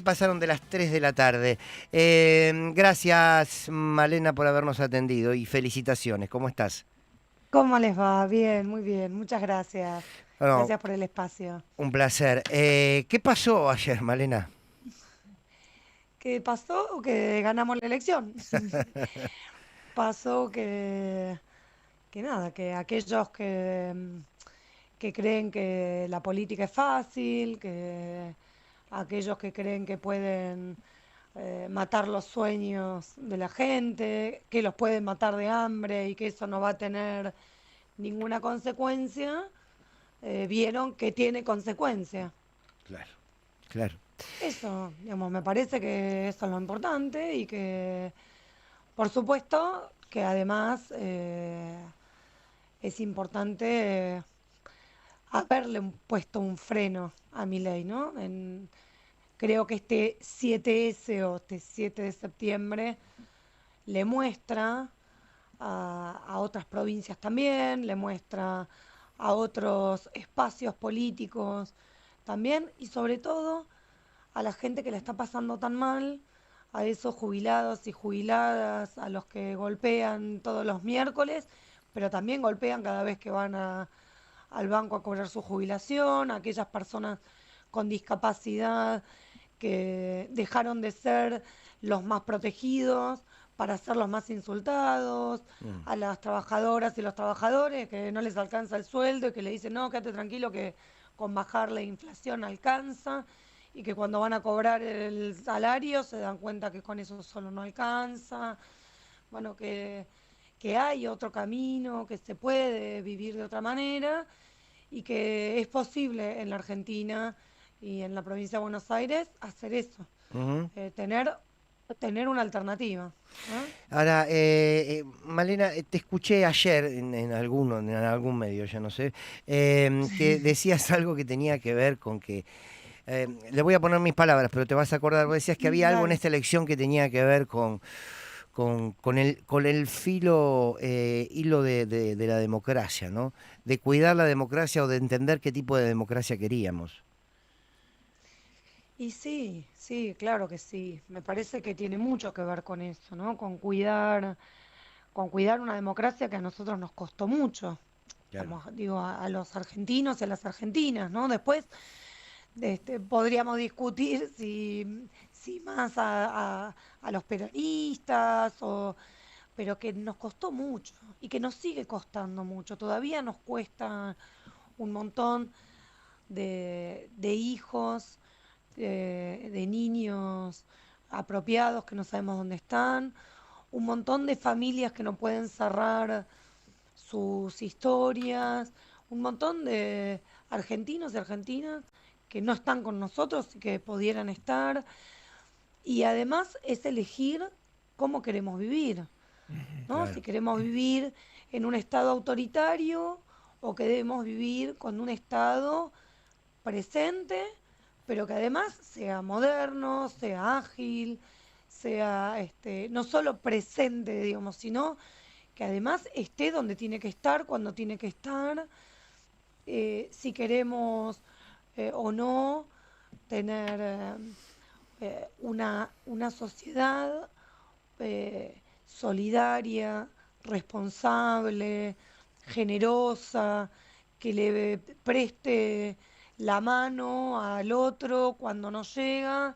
Pasaron de las 3 de la tarde. Gracias, Malena, por habernos atendido y felicitaciones. ¿Cómo estás? ¿Cómo les va? Bien, muy bien. Muchas gracias. Bueno, Gracias por el espacio. un placer. ¿Qué pasó ayer, Malena? ¿Qué pasó? Que ganamos la elección. Pasó que nada, que aquellos que creen que la política es fácil, que aquellos que creen que pueden matar los sueños de la gente, que los pueden matar de hambre y que eso no va a tener ninguna consecuencia, vieron que tiene consecuencia. Claro, claro. Eso, digamos, me parece que eso es lo importante y que, por supuesto, que además es importante haberle puesto un freno a mi ley, ¿no? Creo que este 7S o este 7 de septiembre le muestra a otras provincias también, le muestra a otros espacios políticos también y sobre todo a la gente que la está pasando tan mal, a esos jubilados y jubiladas, a los que golpean todos los miércoles, pero también golpean cada vez que van al banco a cobrar su jubilación, a aquellas personas con discapacidad que dejaron de ser los más protegidos para ser los más insultados, Mm. a las trabajadoras y los trabajadores que no les alcanza el sueldo y que le dicen, no, quédate tranquilo que con bajar la inflación alcanza y que cuando van a cobrar el salario se dan cuenta que con eso solo no alcanza, bueno, que hay otro camino, que se puede vivir de otra manera y que es posible en la Argentina y en la provincia de Buenos Aires hacer eso, Ujú. eh, tener, tener una alternativa. ¿Ah? Ahora, Malena, te escuché ayer en algún medio, ya no sé, que decías algo que tenía que ver con que, le voy a poner mis palabras, pero te vas a acordar, vos decías que había algo en Dale. esta elección que tenía que ver con el hilo de la democracia, ¿no? De cuidar la democracia o de entender qué tipo de democracia queríamos. Y sí, sí, claro que sí. Me parece que tiene mucho que ver con eso, ¿no? Con cuidar una democracia que a nosotros nos costó mucho. Claro. Digamos, digo, a los argentinos y a las argentinas, ¿no? Después podríamos discutir si más a los peronistas, pero que nos costó mucho y que nos sigue costando mucho. Todavía nos cuesta un montón de hijos, de niños apropiados que no sabemos dónde están, un montón de familias que no pueden cerrar sus historias, un montón de argentinos y argentinas que no están con nosotros y que pudieran estar. Y además es elegir cómo queremos vivir, ¿no? Claro. Si queremos vivir en un estado autoritario o queremos vivir con un estado presente, pero que además sea moderno, sea ágil, sea no solo presente, digamos, sino que además esté donde tiene que estar, cuando tiene que estar, si queremos o no tener una sociedad solidaria, responsable, generosa, que le preste la mano al otro cuando no llega,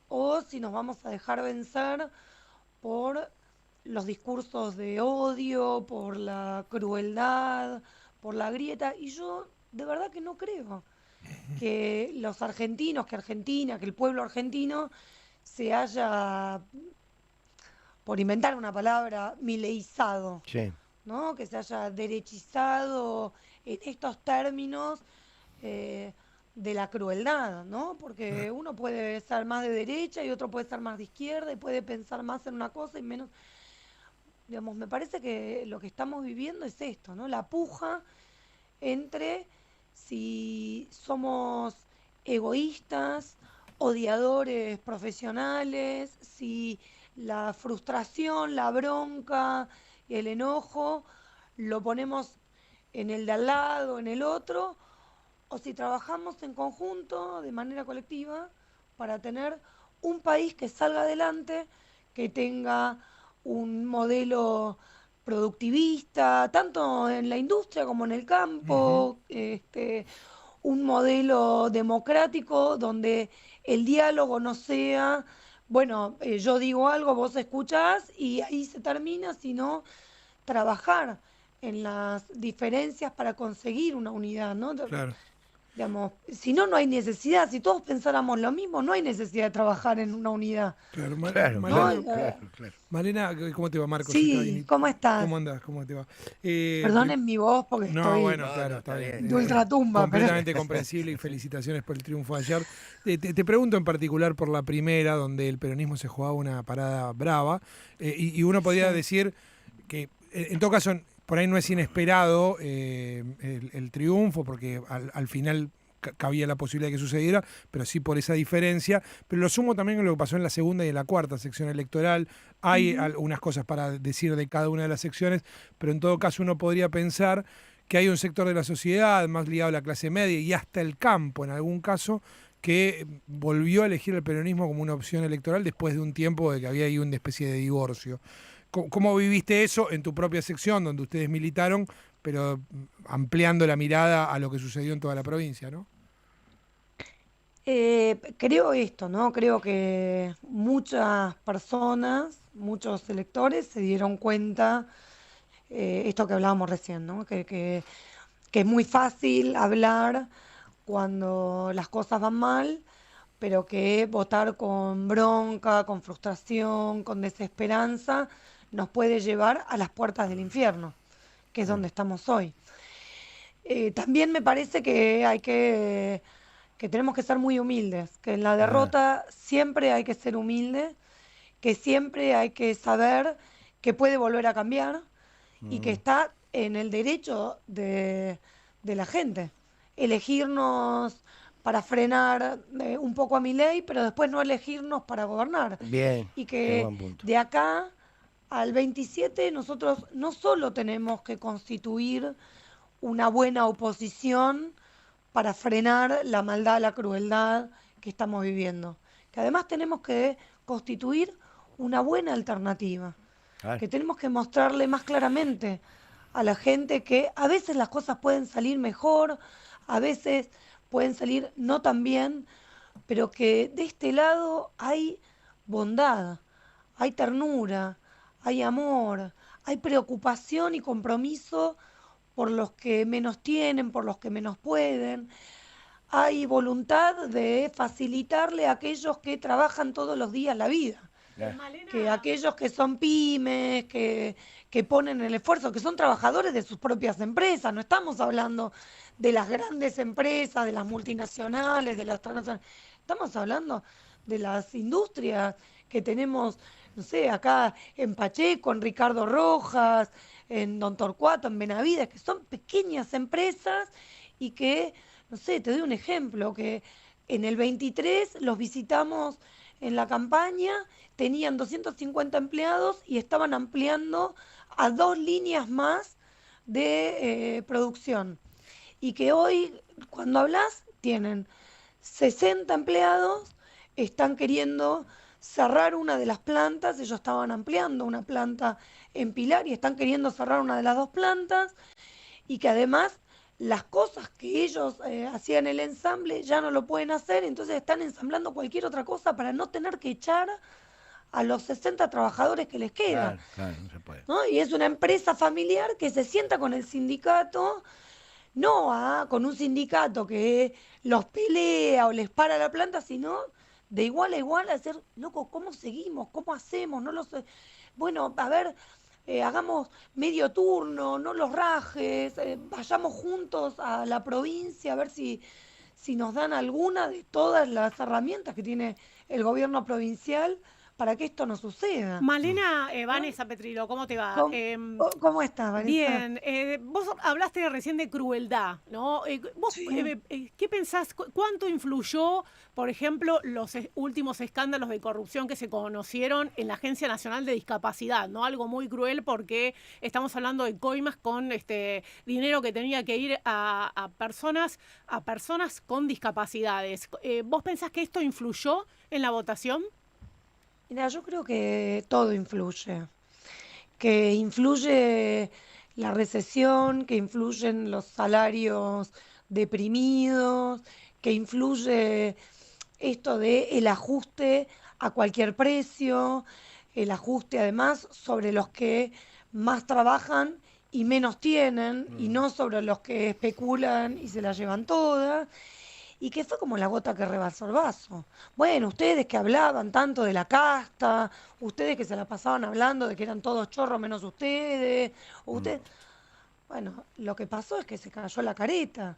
o si nos vamos a dejar vencer por los discursos de odio, por la crueldad, por la grieta. Y yo de verdad que no creo que los argentinos, que Argentina, que el pueblo argentino se haya, por inventar una palabra, mileizado, Sí. ¿no? Que se haya derechizado en estos términos eh, de la crueldad, ¿no? Porque uno puede ser más de derecha y otro puede ser más de izquierda y puede pensar más en una cosa y menos, digamos, me parece que lo que estamos viviendo es esto, ¿no? La puja entre si somos egoístas, odiadores profesionales, si la frustración, la bronca, el enojo lo ponemos en el de al lado, en el otro, o si trabajamos en conjunto, de manera colectiva, para tener un país que salga adelante, que tenga un modelo productivista, tanto en la industria como en el Ujú. campo, un modelo democrático donde el diálogo no sea, bueno, yo digo algo, vos escuchás y ahí se termina, sino trabajar en las diferencias para conseguir una unidad, ¿no? Claro, Digamos, si no, no hay necesidad. Si todos pensáramos lo mismo, no hay necesidad de trabajar en una unidad, claro. Claro, ¿no? claro, claro, claro. Malena, ¿cómo te va, Marcos? Acá Sí, ¿cómo estás? ¿Cómo andás? ¿Cómo te va? Eh, prim- Perdonen mi voz porque no, estoy bueno, No, no, claro, está está bien. bien, de está bien. ultratumba, pero Completamente comprensible y felicitaciones por el triunfo de ayer. Te pregunto en particular por la primera, donde el peronismo se jugaba una parada brava, y uno podría sí. decir que, en todo caso, por ahí no es inesperado el triunfo, porque al final cabía la posibilidad de que sucediera, pero sí por esa diferencia. Pero lo sumo también a lo que pasó en la segunda y en la cuarta sección electoral. Hay Ujú. algunas cosas para decir de cada una de las secciones, pero en todo caso uno podría pensar que hay un sector de la sociedad más ligado a la clase media y hasta el campo en algún caso que volvió a elegir el peronismo como una opción electoral después de un tiempo de que había ahí una especie de divorcio. ¿Cómo viviste eso en tu propia sección donde ustedes militaron, pero ampliando la mirada a lo que sucedió en toda la provincia, ¿no? Creo esto, ¿no? Creo que muchas personas, muchos electores se dieron cuenta, esto que hablábamos recién, ¿no? Que es muy fácil hablar cuando las cosas van mal, pero que votar con bronca, con frustración, con desesperanza, nos puede llevar a las puertas del infierno, que es donde estamos hoy. También me parece que que tenemos que ser muy humildes, que en la Ah, derrota siempre hay que ser humilde, que siempre hay que saber que puede volver a cambiar y que mm, está en el derecho de la gente. Elegirnos para frenar un poco a mi ley, pero después no elegirnos para gobernar. bien, Y qué que buen punto. de acá al 27 nosotros no solo tenemos que constituir una buena oposición para frenar la maldad, la crueldad que estamos viviendo, que además tenemos que constituir una buena alternativa, Claro. que tenemos que mostrarle más claramente a la gente que a veces las cosas pueden salir mejor, a veces pueden salir no tan bien, pero que de este lado hay bondad, hay ternura, hay amor, hay preocupación y compromiso por los que menos tienen, por los que menos pueden. Hay voluntad de facilitarle a aquellos que trabajan todos los días la vida, Ya. que aquellos que son pymes, que ponen el esfuerzo, que son trabajadores de sus propias empresas. No estamos hablando de las grandes empresas, de las multinacionales, de las transnacionales. Estamos hablando de las industrias que tenemos, no sé, acá en Pacheco, en Ricardo Rojas, en Don Torcuato, en Benavides, que son pequeñas empresas y que, no sé, te doy un ejemplo, que en el 23 los visitamos en la campaña, tenían 250 empleados y estaban ampliando a 2 líneas más de producción. Y que hoy, cuando hablas, tienen 60 empleados, están queriendo cerrar una de las plantas, ellos estaban ampliando una planta en Pilar y están queriendo cerrar una de las dos plantas y que además las cosas que ellos hacían el ensamble ya no lo pueden hacer, entonces están ensamblando cualquier otra cosa para no tener que echar a los 60 trabajadores que les queda, Claro, claro, no se puede. ¿no? Y es una empresa familiar que se sienta con el sindicato, no con un sindicato que los pelea o les para la planta, sino de igual a igual a decir, loco, ¿cómo seguimos? ¿Cómo hacemos? No lo sé. Bueno, a ver, hagamos medio turno, no los rajes, vayamos juntos a la provincia a ver si nos dan alguna de todas las herramientas que tiene el gobierno provincial para que esto no suceda. Malena, Vanessa Petrilo, ¿cómo te va? ¿Cómo estás, Vanessa? Bien, vos hablaste recién de crueldad, ¿no? Vos, Sí. ¿Qué pensás? ¿Cuánto influyó, por ejemplo, los últimos escándalos de corrupción que se conocieron en la Agencia Nacional de Discapacidad, ¿no? Algo muy cruel porque estamos hablando de coimas con dinero que tenía que ir a personas con discapacidades. ¿Vos pensás que esto influyó en la votación? Mira, yo creo que todo influye, que influye la recesión, que influyen los salarios deprimidos, que influye esto de el ajuste a cualquier precio, el ajuste además sobre los que más trabajan y menos tienen, y no sobre los que especulan y se la llevan todas, y que fue como la gota que rebasó el vaso. Bueno, ustedes que hablaban tanto de la casta, ustedes que se la pasaban hablando de que eran todos chorros menos ustedes, ustedes... Bueno, lo que pasó es que se cayó la careta,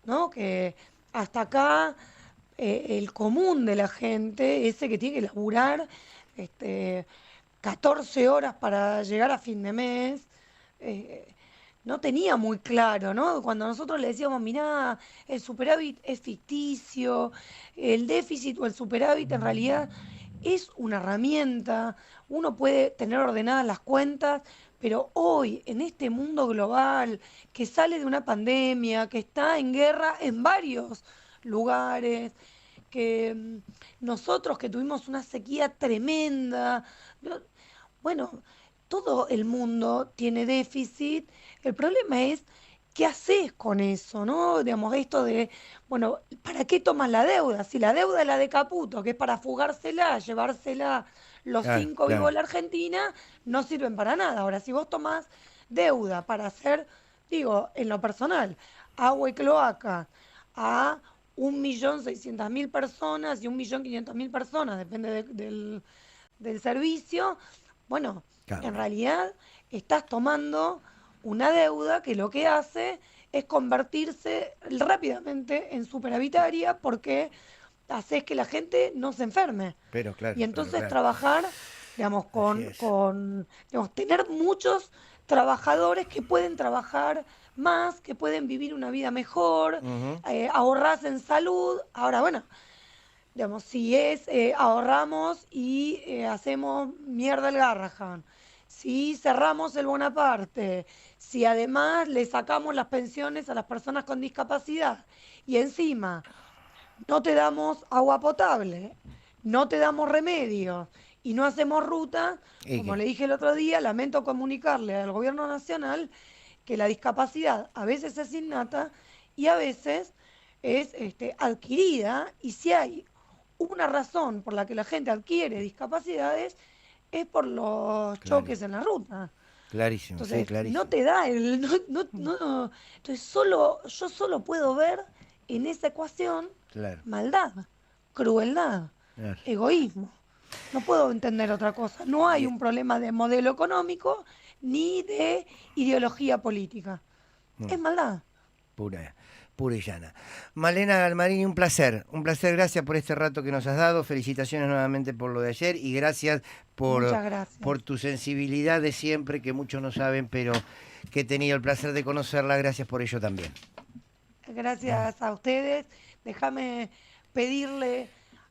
¿no? Que hasta acá el común de la gente, ese que tiene que laburar 14 horas para llegar a fin de mes, eh, no tenía muy claro, ¿no? Cuando nosotros le decíamos, mirá, el superávit es ficticio, el déficit o el superávit en realidad es una herramienta, uno puede tener ordenadas las cuentas, pero hoy, en este mundo global, que sale de una pandemia, que está en guerra en varios lugares, que nosotros que tuvimos una sequía tremenda, ¿no? Bueno, todo el mundo tiene déficit. El problema es qué haces con eso, ¿no? Digamos, esto de, bueno, ¿para qué tomas la deuda? Si la deuda es la de Caputo, que es para fugársela, llevársela los Claro, 5 vivos claro. de la Argentina, no sirven para nada. Ahora, si vos tomás deuda para hacer, digo, en lo personal, agua y cloaca a 1.600.000 personas y 1.500.000 personas, depende del servicio, bueno, Claro. en realidad estás tomando una deuda que lo que hace es convertirse rápidamente en superavitaria porque haces que la gente no se enferme. Pero claro, Y pero entonces claro. trabajar, digamos, Así es. digamos, tener muchos trabajadores que pueden trabajar más, que pueden vivir una vida mejor, Ujú. ahorrás en salud. Ahora, bueno, digamos, si es ahorramos y hacemos mierda el Garrahan, si cerramos el Bonaparte, si además le sacamos las pensiones a las personas con discapacidad y encima no te damos agua potable, no te damos remedios y no hacemos ruta, ¿Y como qué? le dije el otro día, lamento comunicarle al gobierno nacional que la discapacidad a veces es innata y a veces es adquirida, y si hay una razón por la que la gente adquiere discapacidades es por los Claro. choques en la ruta. Clarísimo, sí, Entonces, no clarísimo. te da el... Entonces, yo solo puedo ver en esa ecuación Claro, maldad, crueldad, claro. egoísmo. No puedo entender otra cosa. No hay Y- un problema de modelo económico ni de ideología política. mm, Es maldad. pura, pura y llana. Malena Galmarini, un placer, gracias por este rato que nos has dado, felicitaciones nuevamente por lo de ayer y gracias Muchas gracias. por tu sensibilidad de siempre, que muchos no saben, pero que he tenido el placer de conocerla, gracias por ello también. Gracias a ustedes. Déjame pedirle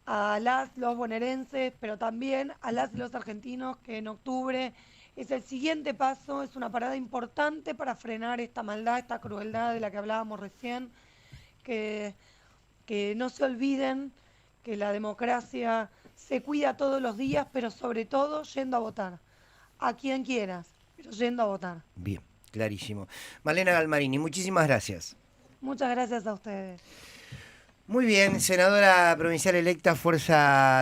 a los bonaerenses, pero también a las y los argentinos que en octubre es el siguiente paso, es una parada importante para frenar esta maldad, esta crueldad de la que hablábamos recién, que, que no se olviden que la democracia se cuida todos los días, pero sobre todo yendo a votar, a quien quieras, pero yendo a votar. Bien, clarísimo. Malena Galmarini, muchísimas gracias. Muchas gracias a ustedes. Muy bien, senadora provincial electa, Fuerza